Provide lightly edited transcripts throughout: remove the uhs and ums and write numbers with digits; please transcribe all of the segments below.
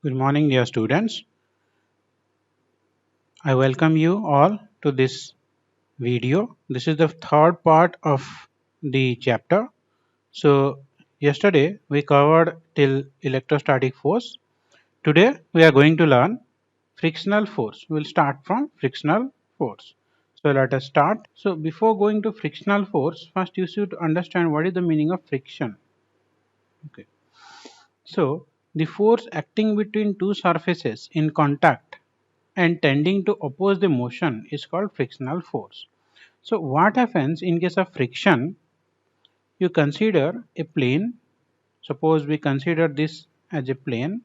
Good morning, dear students. I welcome you all to this video. This is the third part of the chapter. So, yesterday we covered till electrostatic force. Today we are going to learn frictional force. We will start from frictional force. So, let us start. So, before going to frictional force, first you should understand what is the meaning of friction. Okay. So, the force acting between two surfaces in contact and tending to oppose the motion is called frictional force. So what happens in case of friction? You consider a plane. Suppose we consider this as a plane.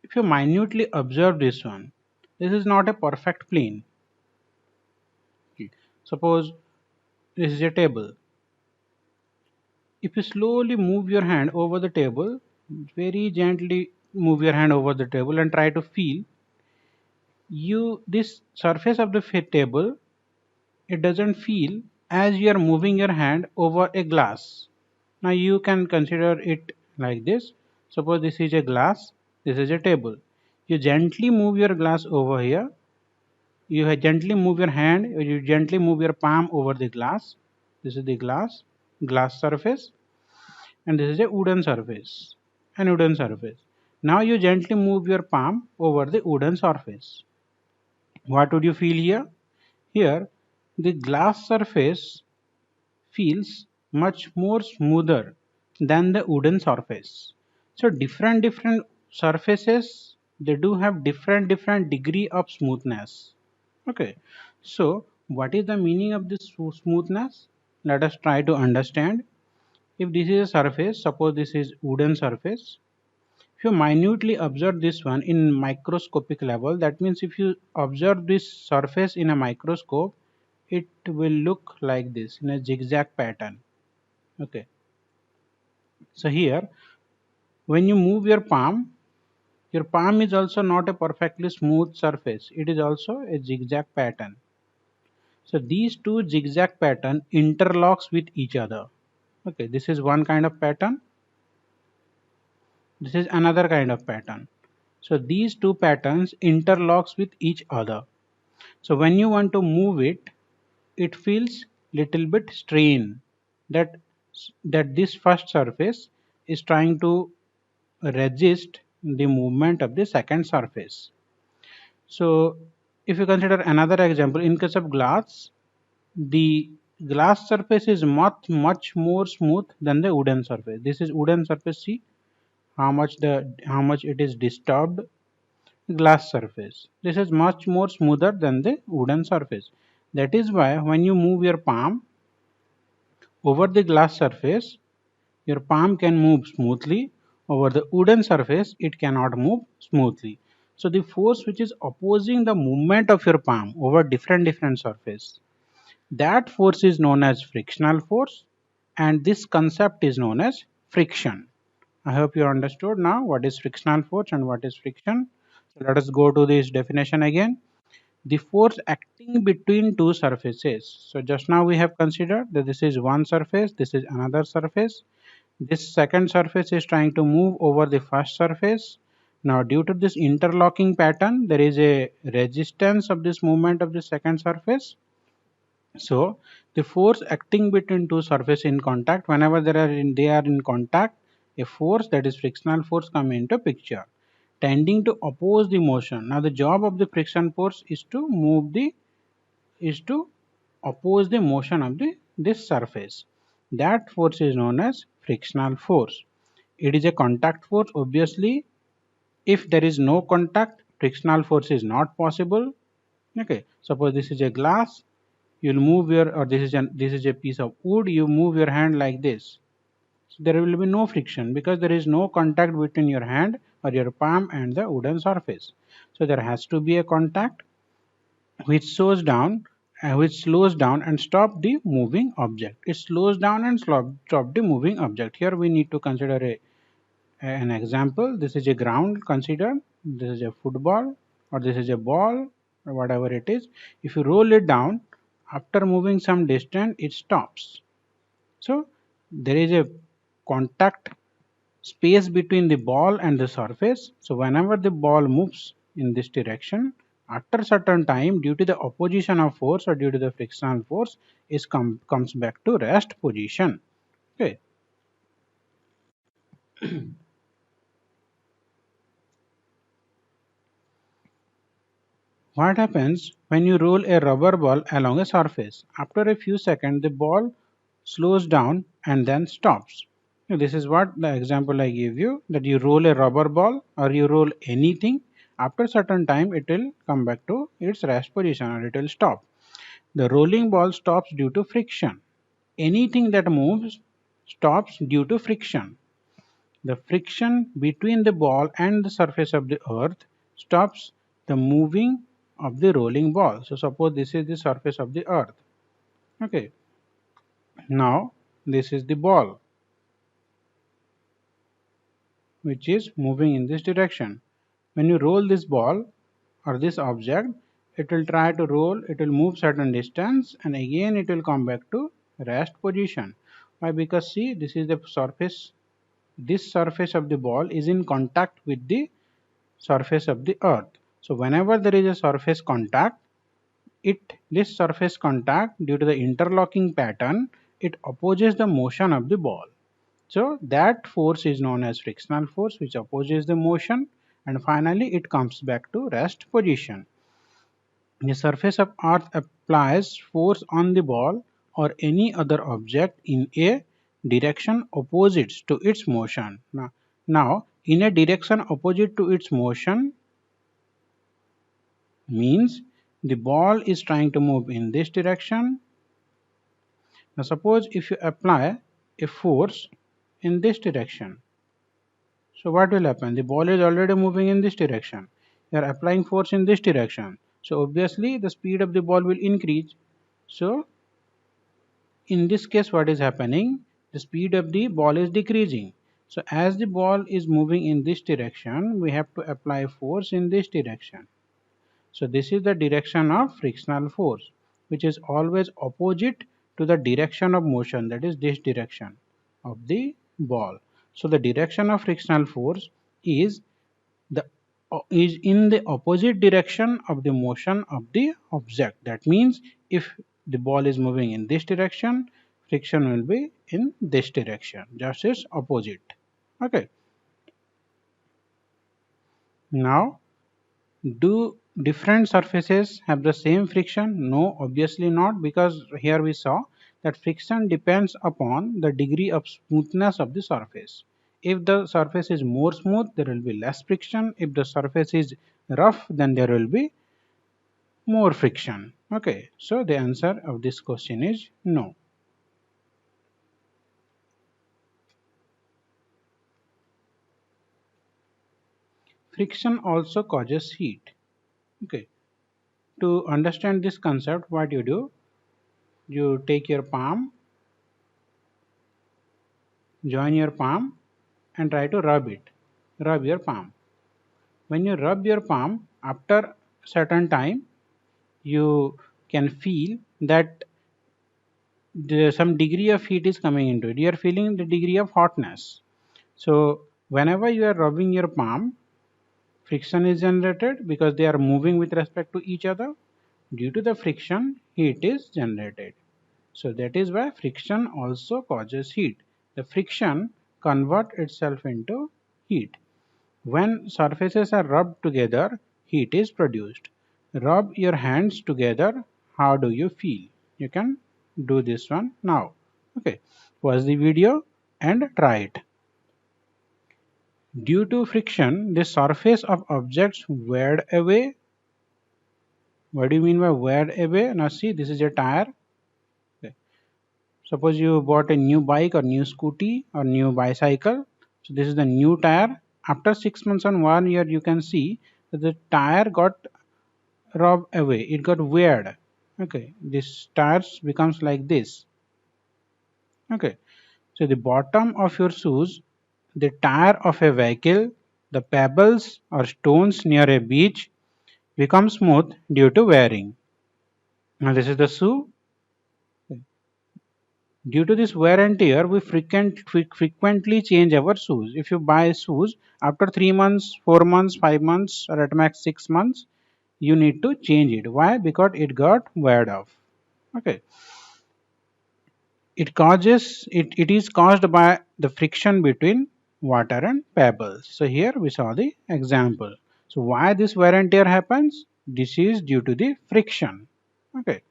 If you minutely observe this one, this is not a perfect plane. Suppose this is a table. If you slowly move your hand over the table, very gently move your hand over the table and try to feel, you this surface of the table, it doesn't feel as you are moving your hand over a glass. Now you can consider it like this. Suppose this is a glass, this is a table. You gently move your glass over here. You gently move your hand, or you gently move your palm over the glass. This is the glass surface, and this is a wooden surface, and wooden surface. Now you gently move your palm over the wooden surface. What would you feel here? Here, the glass surface feels much more smoother than the wooden surface. So different surfaces, they do have different degree of smoothness. Okay, so what is the meaning of this smoothness? Let us try to understand. If this is a surface, suppose this is wooden surface, if you minutely observe this one in microscopic level, that means if you observe this surface in a microscope, it will look like this in a zigzag pattern. Okay, so here when you move your palm is also not a perfectly smooth surface, it is also a zigzag pattern. So these two zigzag pattern interlocks with each other. Okay, this is one kind of pattern, this is another kind of pattern. So these two patterns interlocks with each other. So when you want to move it, it feels little bit strain that this first surface is trying to resist the movement of the second surface. So if you consider another example, in case of glass, the glass surface is much more smooth than the wooden surface. This is wooden surface. See how much it is disturbed. Glass surface, this is much more smoother than the wooden surface. That is why when you move your palm over the glass surface, your palm can move smoothly. Over the wooden surface, it cannot move smoothly. So the force which is opposing the movement of your palm over different surface, that force is known as frictional force, and this concept is known as friction. I hope you understood now what is frictional force and what is friction. So let us go to this definition again. The force acting between two surfaces. So just now we have considered that this is one surface, this is another surface. This second surface is trying to move over the first surface. Now due to this interlocking pattern, there is a resistance of this movement of the second surface. So the force acting between two surfaces in contact, whenever they are in contact, a force, that is frictional force, come into picture, tending to oppose the motion. Now the job of the friction force is to oppose the motion of this surface. That force is known as frictional force. It is a contact force. Obviously, if there is no contact, frictional force is not possible. Okay, suppose this is a glass, you'll move your, or this is a piece of wood, you move your hand like this. So there will be no friction because there is no contact between your hand or your palm and the wooden surface. So there has to be a contact which slows down and stop the moving object. It slows down and stop the moving object. Here we need to consider an example. This is a ground, consider this is a football or this is a ball or whatever it is. If you roll it down, after moving some distance, it stops. So there is a contact space between the ball and the surface. So whenever the ball moves in this direction, after certain time, due to the opposition of force or due to the frictional force, comes back to rest position. Okay. What happens when you roll a rubber ball along a surface? After a few seconds, the ball slows down and then stops. Now, this is what the example I gave you, that you roll a rubber ball or you roll anything. After certain time, it will come back to its rest position or it will stop. The rolling ball stops due to friction. Anything that moves stops due to friction. The friction between the ball and the surface of the earth stops the moving of the rolling ball. So suppose this is the surface of the earth. Okay. Now this is the ball which is moving in this direction. When you roll this ball or this object, it will try to roll, it will move certain distance and again it will come back to rest position. Why? Because see, this is the surface, this surface of the ball is in contact with the surface of the earth. So whenever there is a surface contact, this surface contact, due to the interlocking pattern, it opposes the motion of the ball. So that force is known as frictional force, which opposes the motion, and finally it comes back to rest position. The surface of earth applies force on the ball or any other object in a direction opposite to its motion. Now in a direction opposite to its motion means the ball is trying to move in this direction. Now suppose if you apply a force in this direction, so what will happen? The ball is already moving in this direction. You are applying force in this direction. So obviously the speed of the ball will increase. So in this case what is happening? The speed of the ball is decreasing. So as the ball is moving in this direction, we have to apply force in this direction. So this is the direction of frictional force, which is always opposite to the direction of motion, that is this direction of the ball. So the direction of frictional force is the is in the opposite direction of the motion of the object. That means if the ball is moving in this direction, friction will be in this direction, just as opposite. Okay. Now, do different surfaces have the same friction? No, obviously not, because here we saw that friction depends upon the degree of smoothness of the surface. If the surface is more smooth, there will be less friction. If the surface is rough, then there will be more friction. Okay, so the answer of this question is no. Friction also causes heat. Okay, to understand this concept, what you do, you take your palm, join your palm and try to rub it. Rub your palm. When you rub your palm, after certain time, you can feel that some degree of heat is coming into it. You are feeling the degree of hotness. So whenever you are rubbing your palm, friction is generated because they are moving with respect to each other. Due to the friction, heat is generated. So that is why friction also causes heat. The friction converts itself into heat. When surfaces are rubbed together, heat is produced. Rub your hands together. How do you feel? You can do this one now. Okay, pause the video and try it. Due to friction, the surface of objects wear away. What do you mean by wear away? Now see, this is a tire. Okay. Suppose you bought a new bike or new scooty or new bicycle. So this is the new tire. After 6 months and 1 year, you can see that the tire got rubbed away. It got weared. Okay, this tires becomes like this. Okay, so the bottom of your shoes, the tire of a vehicle, the pebbles or stones near a beach become smooth due to wearing. Now this is the shoe. Due to this wear and tear, we frequently change our shoes. If you buy shoes after 3 months, 4 months, 5 months, or at max 6 months, you need to change it. Why? Because it got weared off. Okay. It is caused by the friction between water and pebbles. So here we saw the example. So why this wear and tear happens? This is due to the friction. Okay.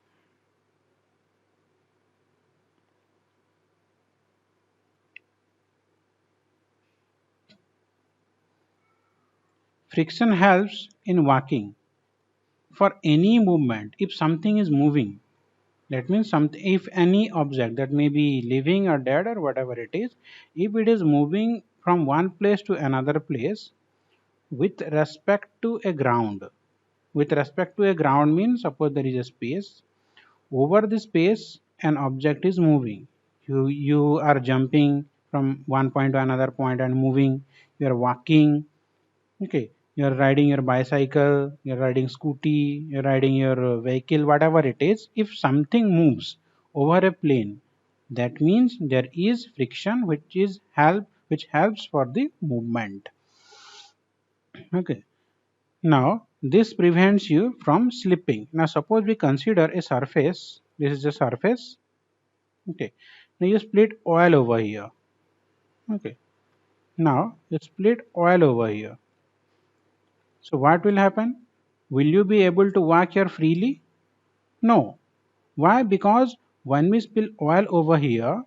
Friction helps in walking. For any movement, if something is moving, that means something, if any object that may be living or dead or whatever it is, if it is moving from one place to another place with respect to a ground, with respect to a ground means suppose there is a space, over the space an object is moving, you are jumping from one point to another point and moving, you are walking. Okay, you're riding your bicycle, you're riding scooty, you're riding your vehicle, whatever it is. If something moves over a plane, that means there is friction, which helps for the movement. Okay. Now this prevents you from slipping. Now suppose we consider a surface. This is a surface. Okay. Now you split oil over here. Okay. Now you split oil over here. So what will happen? Will you be able to walk here freely? No. Why? Because when we spill oil over here,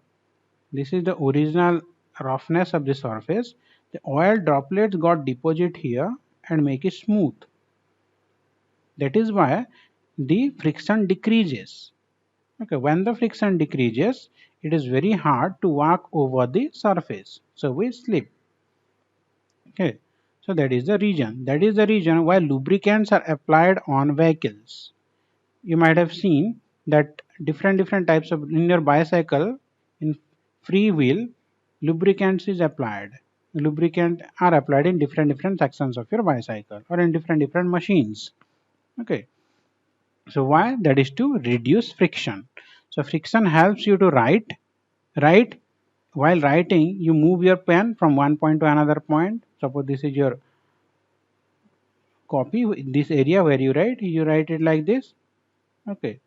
this is the original roughness of the surface. The oil droplets got deposit here and make it smooth. That is why the friction decreases. Okay, when the friction decreases, it is very hard to walk over the surface. So we slip. Okay, so that is the reason. That is the reason why lubricants are applied on vehicles. You might have seen that different types of in your bicycle in free wheel lubricants is applied. Lubricant are applied in different sections of your bicycle or in different machines. Okay, so why? That is to reduce friction. So friction helps you to write. While writing, you move your pen from one point to another point. Suppose this is your copy, this area where you write it like this. Okay,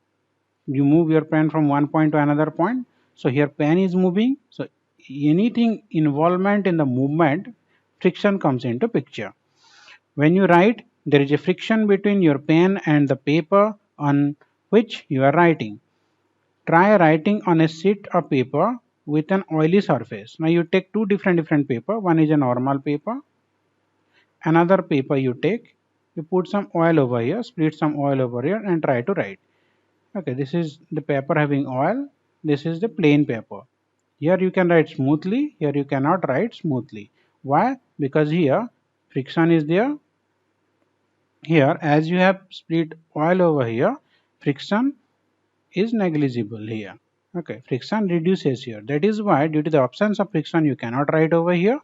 you move your pen from one point to another point, so here pen is moving, so anything involvement in the movement, friction comes into picture. When you write, there is a friction between your pen and the paper on which you are writing. Try writing on a sheet of paper with an oily surface. Now you take two different paper, one is a normal paper, another paper you take, you put some oil over here, split some oil over here and try to write. Okay, this is the paper having oil. This is the plain paper. Here you can write smoothly. Here you cannot write smoothly. Why? Because here friction is there. Here, as you have split oil over here, friction is negligible here. Okay, friction reduces here. That is why, due to the absence of friction, you cannot write over here.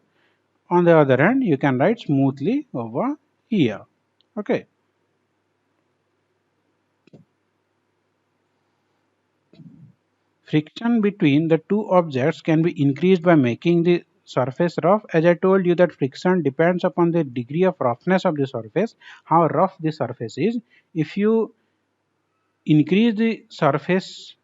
On the other hand, you can write smoothly over here. Okay. Friction between the two objects can be increased by making the surface rough. As I told you that friction depends upon the degree of roughness of the surface, how rough the surface is. If you increase the surface,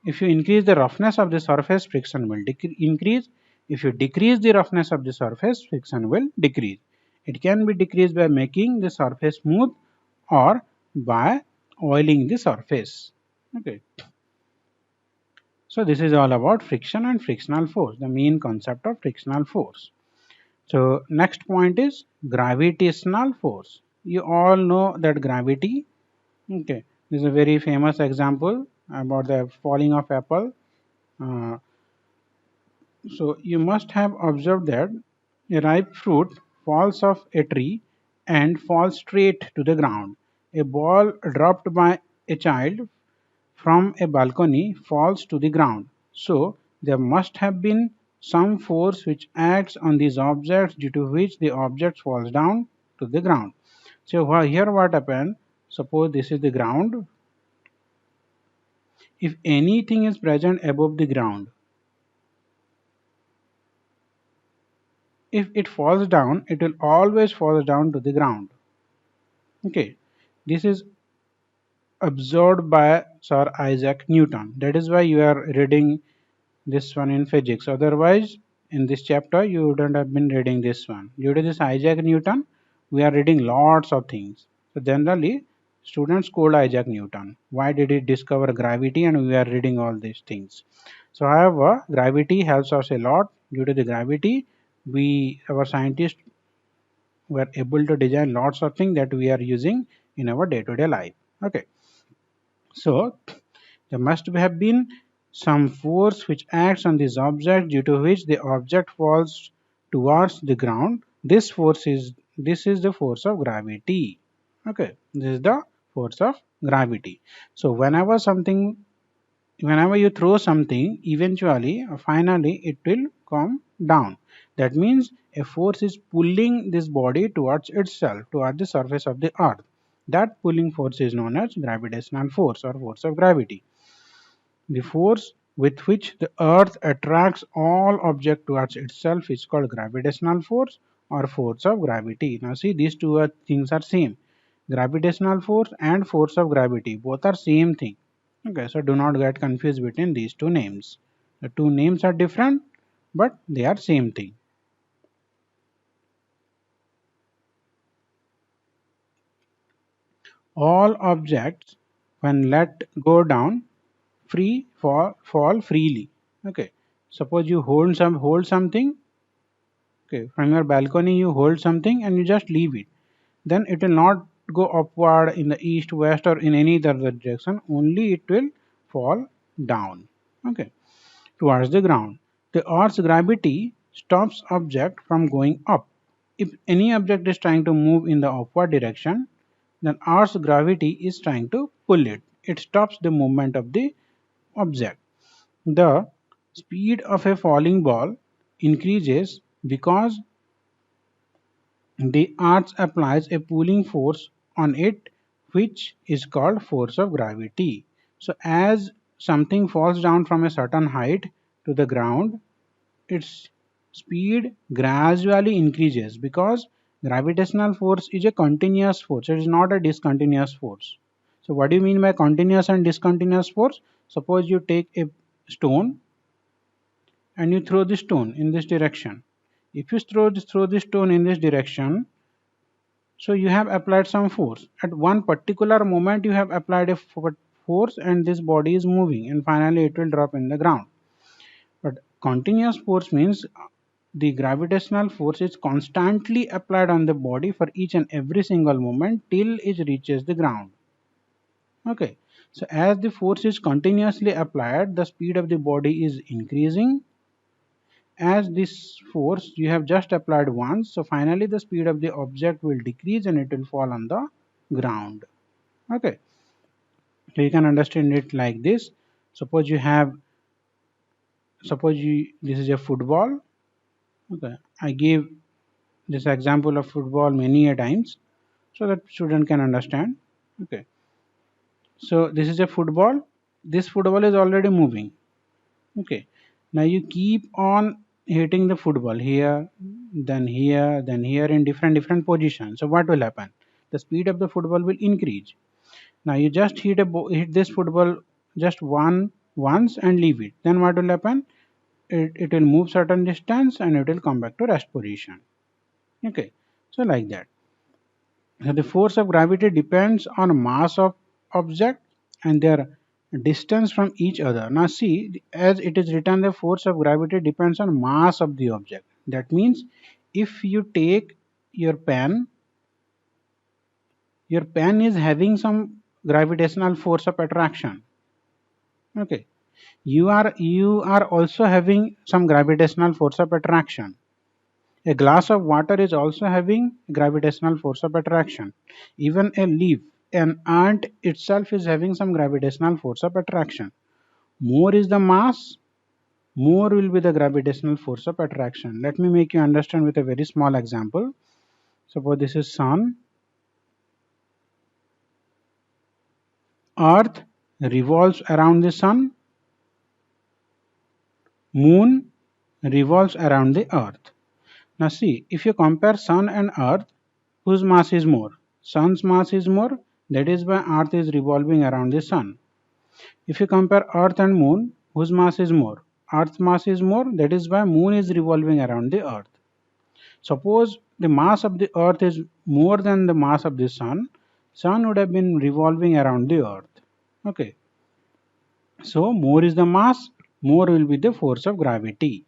if you increase the roughness of the surface, friction will increase. If you decrease the roughness of the surface, friction will decrease. It can be decreased by making the surface smooth or by oiling the surface. Okay. So this is all about friction and frictional force, the main concept of frictional force. So next point is gravitational force. You all know that gravity. Okay, this is a very famous example about the falling of apple. Uh, so you must have observed that a ripe fruit falls off a tree and falls straight to the ground. A ball dropped by a child from a balcony falls to the ground. So there must have been some force which acts on these objects, due to which the object falls down to the ground. So here what happened, suppose this is the ground. If anything is present above the ground, if it falls down, it will always fall down to the ground. Okay, this is absorbed by Sir Isaac Newton. That is why you are reading this one in physics. Otherwise, in this chapter, you wouldn't have been reading this one. Due to this Isaac Newton, we are reading lots of things. So generally, students scold Isaac Newton. Why did he discover gravity? And we are reading all these things. So, however, gravity helps us a lot. Due to the gravity, our scientists were able to design lots of things that we are using in our day-to-day life. Okay, so there must have been some force which acts on this object, due to which the object falls towards the ground. This is the force of gravity. Okay, this is the force of gravity. So whenever you throw something, eventually or finally it will come down. That means a force is pulling this body towards itself, towards the surface of the earth. That pulling force is known as gravitational force or force of gravity. The force with which the earth attracts all objects towards itself is called gravitational force or force of gravity. Now see, these two things are same. Gravitational force and force of gravity, both are same thing. Okay, so do not get confused between these two names. The two names are different, but they are same thing. All objects, when let go down, fall freely. Okay, suppose you hold something. Okay, from your balcony you hold something and you just leave it. Then it will not go upward in the east, west, or in any other direction. Only it will fall down. Okay, towards the ground. The Earth's gravity stops object from going up. If any object is trying to move in the upward direction, then Earth's gravity is trying to pull it. It stops the movement of the object. The speed of a falling ball increases because the Earth applies a pulling force on it, which is called force of gravity. So as something falls down from a certain height to the ground, its speed gradually increases because gravitational force is a continuous force. It is not a discontinuous force. So what do you mean by continuous and discontinuous force? Suppose you take a stone and you throw the stone in this direction. If you throw the stone in this direction, so you have applied some force. At one particular moment you have applied a force and this body is moving and finally it will drop in the ground. But continuous force means the gravitational force is constantly applied on the body for each and every single moment till it reaches the ground. Okay, so as the force is continuously applied, the speed of the body is increasing. As this force you have just applied once, so finally the speed of the object will decrease and it will fall on the ground. Okay, so you can understand it like this. Suppose you have, this is a football. Okay, I gave this example of football many a times so that student can understand. Okay, so this is a football. This football is already moving. Okay, now you keep on hitting the football here, then here in different positions. So what will happen? The speed of the football will increase. Now you just hit this football just once and leave it. Then what will happen? It will move certain distance and it will come back to rest position. Okay, so like that. So the force of gravity depends on mass of object and their distance from each other. Now see, as it is written, the force of gravity depends on mass of the object. That means if you take your pen is having some gravitational force of attraction. Okay, you are also having some gravitational force of attraction. A glass of water is also having gravitational force of attraction. Even a leaf, an ant itself is having some gravitational force of attraction. More is the mass, more will be the gravitational force of attraction. Let me make you understand with a very small example. Suppose this is sun. Earth revolves around the sun. Moon revolves around the earth. Now see, if you compare Sun and Earth, whose mass is more? Sun's mass is more, that is why Earth is revolving around the Sun. If you compare Earth and Moon, whose mass is more? Earth's mass is more, that is why Moon is revolving around the Earth. Suppose the mass of the Earth is more than the mass of the Sun, Sun would have been revolving around the Earth. Okay. So more is the mass, more will be the force of gravity.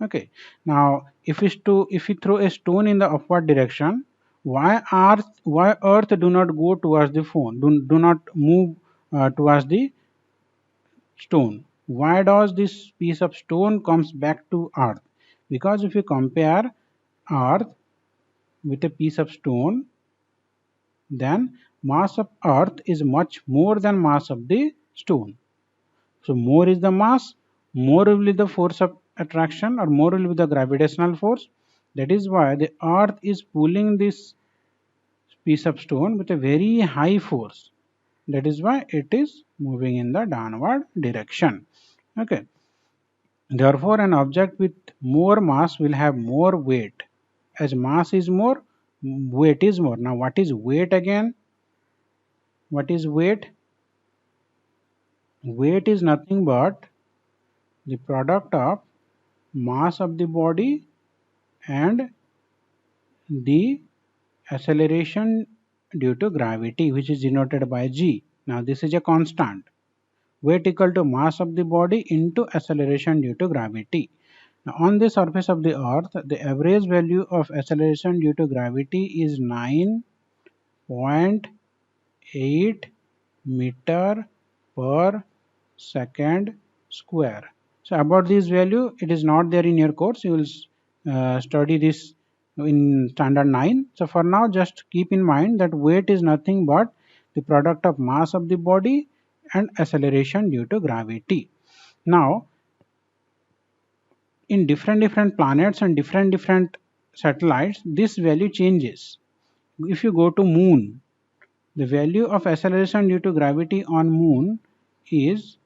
Okay. Now if we throw a stone in the upward direction, why Earth do not go towards the phone, do not move towards the stone? Why does this piece of stone comes back to Earth? Because if you compare Earth with a piece of stone, then mass of Earth is much more than mass of the stone. So more is the mass, more will be the force of attraction, or more will be the gravitational force. That is why the Earth is pulling this piece of stone with a very high force. That is why it is moving in the downward direction. Okay. Therefore, an object with more mass will have more weight. As mass is more, weight is more. Now, what is weight again? What is weight? Weight is nothing but the product of mass of the body and the acceleration due to gravity, which is denoted by g. Now, this is a constant. Weight equal to mass of the body into acceleration due to gravity. Now, on the surface of the earth, the average value of acceleration due to gravity is 9.8 meter per second square. So about this value, it is not there in your course. You will study this in standard 9. So for now, just keep in mind that weight is nothing but the product of mass of the body and acceleration due to gravity. Now, in different planets and different satellites, this value changes. If you go to moon, the value of acceleration due to gravity on moon is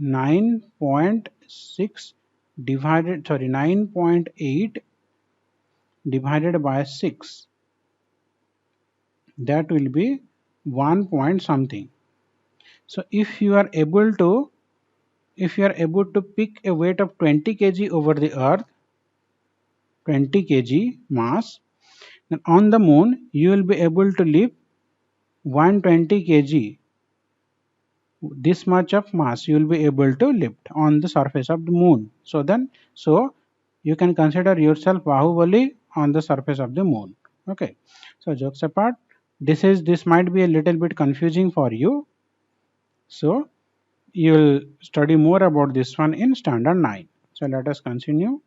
9.6 divided 9.8 divided by 6, that will be 1 point something. So if you are able to pick a weight of 20 kg over the earth, 20 kg mass, then on the moon you will be able to lift 120 kg. This much of mass you will be able to lift on the surface of the moon. So you can consider yourself Bahubali on the surface of the moon. Okay. So jokes apart, this might be a little bit confusing for you. So you will study more about this one in standard 9. So let us continue.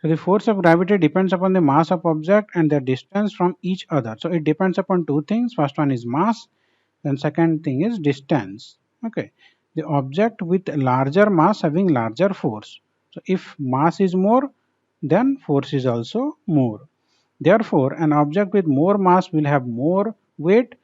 So the force of gravity depends upon the mass of object and their distance from each other. So it depends upon two things. First one is mass, then second thing is distance. Okay. The object with larger mass having larger force. So if mass is more, then force is also more. Therefore, an object with more mass will have more weight.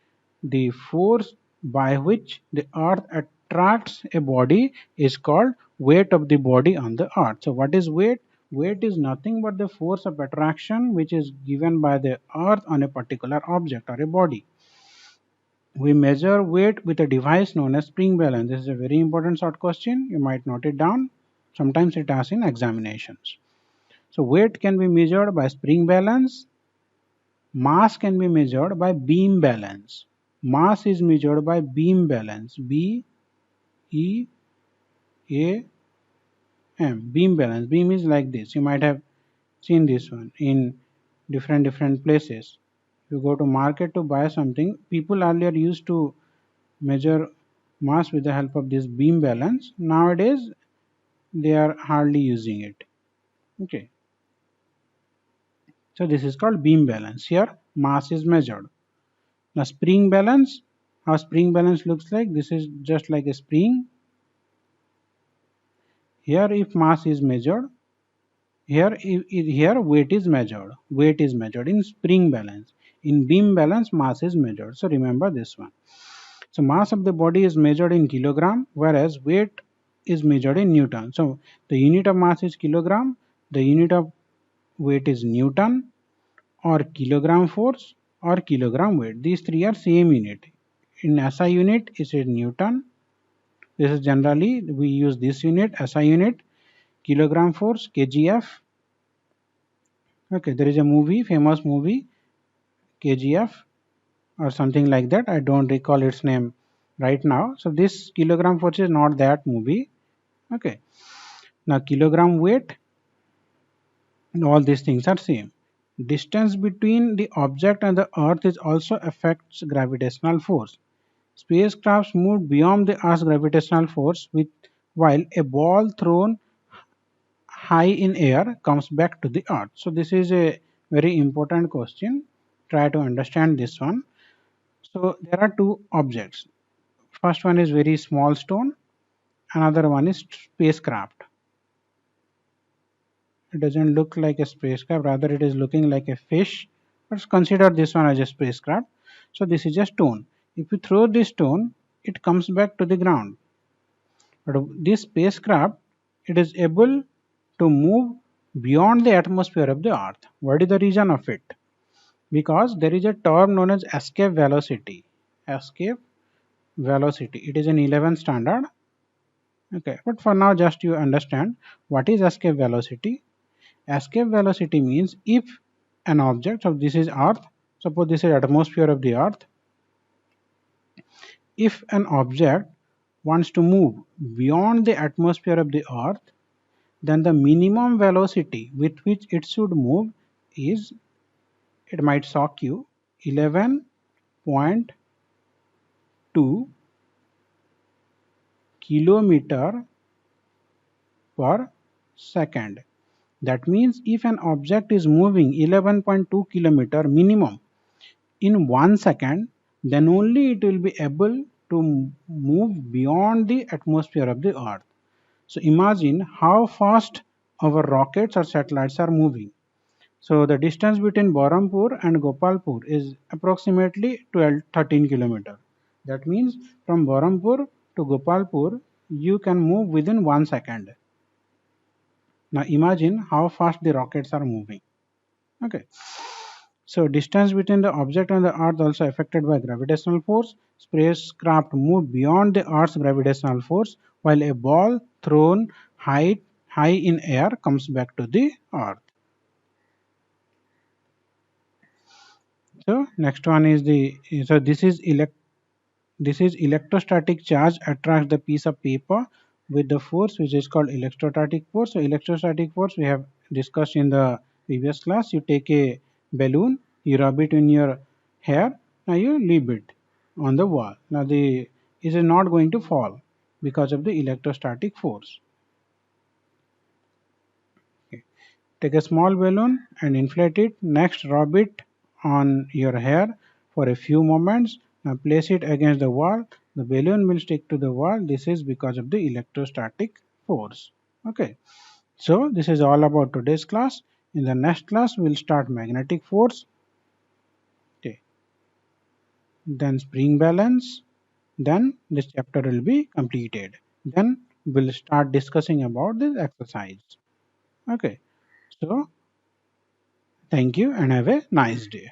The force by which the earth attracts a body is called weight of the body on the earth. So what is weight? Weight is nothing but the force of attraction which is given by the earth on a particular object or a body. We measure weight with a device known as spring balance. This is a very important short question. You might note it down. Sometimes it asks in examinations. So weight can be measured by spring balance. Mass can be measured by beam balance. Mass is measured by beam balance. B-E-A-M. Beam balance. Beam is like this. You might have seen this one in different places. You go to market to buy something, people earlier used to measure mass with the help of this beam balance. Nowadays they are hardly using it. Okay, so this is called beam balance. Here mass is measured. Now spring balance, how spring balance looks like, this is just like a spring. Here if mass is measured, here weight is measured. Weight is measured in spring balance. In beam balance, mass is measured. So remember this one. So mass of the body is measured in kilogram, whereas weight is measured in Newton. So the unit of mass is kilogram, the unit of weight is Newton, or kilogram force or kilogram weight. These three are same unit. In SI unit it is Newton. This is generally we use this unit, SI unit. Kilogram force, kgf. Okay, there is a movie, famous movie, kgf or something like that. I don't recall its name right now. So this kilogram force is not that movie. Okay, now kilogram weight, all these things are same. Distance between the object and the earth is also affects gravitational force. Spacecrafts moved beyond the Earth's gravitational force while a ball thrown high in air comes back to the Earth. So this is a very important question. Try to understand this one. So there are two objects. First one is very small stone. Another one is spacecraft. It doesn't look like a spacecraft, rather it is looking like a fish. Let's consider this one as a spacecraft. So this is a stone. If you throw this stone, it comes back to the ground. But this spacecraft, it is able to move beyond the atmosphere of the Earth. What is the reason of it? Because there is a term known as escape velocity. Escape velocity. It is an 11th standard. Okay, but for now, just you understand what is escape velocity. Escape velocity means if an object, so this is Earth, suppose this is atmosphere of the Earth. If an object wants to move beyond the atmosphere of the Earth, then the minimum velocity with which it should move is, it might shock you, 11.2 kilometer per second. That means if an object is moving 11.2 kilometer minimum in 1 second, then only it will be able to move beyond the atmosphere of the Earth. So imagine how fast our rockets or satellites are moving. So the distance between Berhampur and Gopalpur is approximately 13 kilometer. That means from Berhampur to Gopalpur you can move within 1 second. Now imagine how fast the rockets are moving. Okay. So distance between the object and the earth also affected by gravitational force. Spacecraft move beyond the earth's gravitational force while a ball thrown high in air comes back to the earth. So next one is this is electrostatic charge attracts the piece of paper with the force which is called electrostatic force. So electrostatic force we have discussed in the previous class. You take a balloon, you rub it in your hair, now you leave it on the wall. Now it is not going to fall because of the electrostatic force. Okay. Take a small balloon and inflate it. Next, rub it on your hair for a few moments. Now place it against the wall. The balloon will stick to the wall. This is because of the electrostatic force. Okay. So this is all about today's class. In the next class, we'll start magnetic force. Okay. Then spring balance. Then this chapter will be completed. Then we'll start discussing about this exercise. Okay. So thank you and have a nice day.